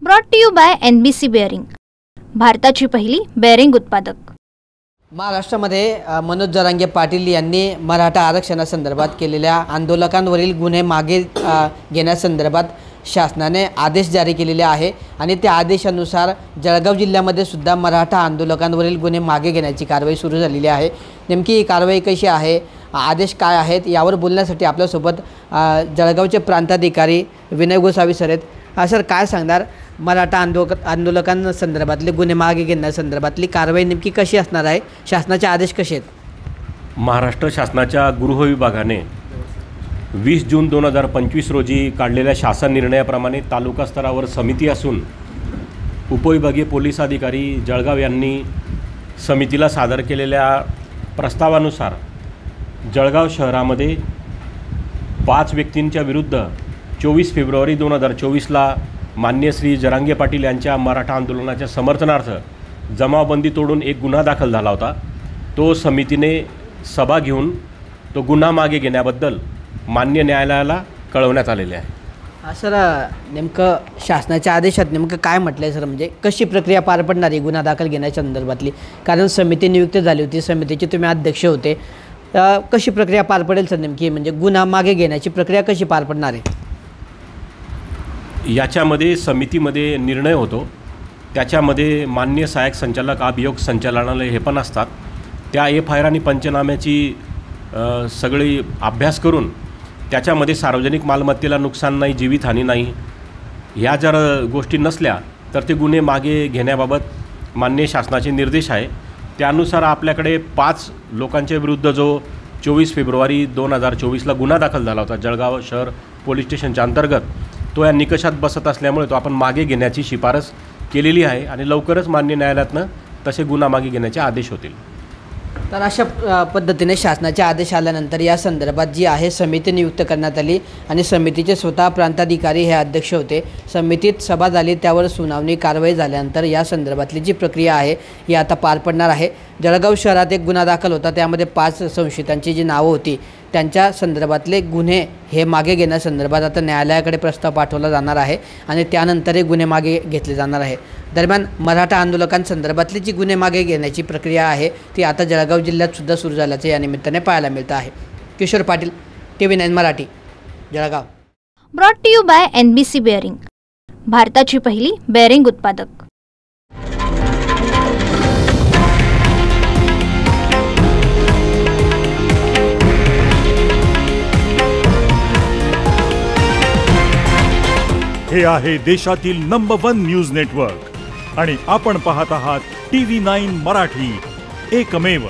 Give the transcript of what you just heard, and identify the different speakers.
Speaker 1: Brought to you by NBC bearing, भारताची पहिली bearing उत्पादक।
Speaker 2: महाराष्ट्रामध्ये मनोज जरांगे पाटील यांनी मराठा आरक्षणासंदर्भात केलेल्या आंदोलकांवरील गुन्हे मागे घेण्यासंदर्भात शासनाने आदेश जारी केलेले आहे आणि त्या आदेशानुसार जळगाव जिल्ह्यामध्ये सुद्धा मराठा आंदोलकांवरील गुन्हे मागे घेण्याची कारवाई सुरू झालेली आहे। नेमकी ही कारवाई कशी आहे, आदेश काय आहेत, यावर बोलण्यासाठी आपल्यासोबत जळगावचे प्रांताधिकारी विनय गोसावी सर आहेत। सर, काय सांगणार, मराठा आंदोलकांसंदर्भातले गुन्हे मागे घेण्यासंदर्भातली कारवाई नेमकी कशी असणार आहे, शासनाचे आदेश कसे आहेत?
Speaker 3: महाराष्ट्र शासनाच्या गृह विभागाने 20 जून 2025 रोजी काढलेल्या शासन निर्णयाप्रमाणे तालुका स्तरावर समिती असून उपविभागीय पोलीस अधिकारी जळगाव यांनी समितीला सादर केलेल्या प्रस्तावानुसार जळगाव शहरामध्ये 5 व्यक्तींच्या विरुद्ध 24 फेब्रुवारी 2024ला मान्य श्री जरांगे पाटील यांच्या मराठा आंदोलनाच्या समर्थनार्थ जमावबंदी तोडून एक गुन्हा दाखल झाला होता। तो समितीने सभा घेऊन तो गुन्हा मागे घेण्याबद्दल मान्य न्यायालयाला कळवण्यात आलेले आहे।
Speaker 2: सर, नेमकं शासनाच्या आदेशात नेमकं काय म्हटलं आहे सर, म्हणजे कशी प्रक्रिया पार पडणार आहे गुन्हा दाखल घेण्याच्या संदर्भातली? कारण समिती नियुक्त झाली होती, समितीचे तुम्ही अध्यक्ष होते, कशी प्रक्रिया पार पडेल सर नेमकी, म्हणजे गुन्हा मागे घेण्याची प्रक्रिया कशी पार पडणार आहे?
Speaker 3: याच्यामध्ये समितीमध्ये निर्णय होतो, त्याच्यामध्ये मान्य सहाय्यक संचालक अभियोग संचालनालय हे पण असतात। त्या FIR आणि पंचनाम्याची सगळी अभ्यास करून त्याच्यामध्ये सार्वजनिक मालमत्तेला नुकसान नाही, जीवितहानी नाही, ह्या जर गोष्टी नसल्या तर ते गुन्हे मागे घेण्याबाबत मान्य शासनाचे निर्देश आहे। त्यानुसार आपल्याकडे 5 लोकांच्या विरुद्ध जो 24 फेब्रुवारी 2024ला गुन्हा दाखल झाला होता जळगाव शहर पोलीस स्टेशनच्या अंतर्गत, तो या निकषात बसत असल्यामुळे तो आपण मागे घेण्याची शिफारस केलेली आहे आणि लवकरच मान्य न्यायालयातनं तसे गुन्हा मागे घेण्याचे आदेश होतील।
Speaker 2: तर अशा पद्धतीने शासनाचे आदेश आल्यानंतर या संदर्भात जी आहे समिती नियुक्त करण्यात आली आणि समितीचे स्वतः प्रांताधिकारी हे अध्यक्ष होते। समितीत सभा झाली, त्यावर सुनावणी कारवाई झाल्यानंतर या संदर्भातली जी प्रक्रिया आहे ही आता पार पडणार आहे। जळगाव शहरात एक गुन्हा दाखल होता, त्यामध्ये 5 संशयितांची जी नावं होती त्यांच्या संदर्भातले गुन्हे हे मागे घेण्यासंदर्भात आता न्यायालयाकडे प्रस्ताव पाठवला जाणार आहे आणि त्यानंतरही गुन्हे मागे घेतले जाणार आहे। दरम्यान मराठा आंदोलकांसंदर्भातली जी गुन्हे मागे घेण्याची प्रक्रिया आहे ती आता जळगाव जिल्ह्यात सुद्धा सुरू झाल्याचे या निमित्ताने पाहायला मिळतं आहे। Kishore Patil, TV9 Marathi, Jalgaon.
Speaker 1: Brought to you by NBC bearing, भारताची पहिली बेअरिंग उत्पादक।
Speaker 4: हे आहे देशातील नंबर 1 न्यूज नेटवर्क आणि आपण पाहत आहात TV9 मराठी, एकमेव।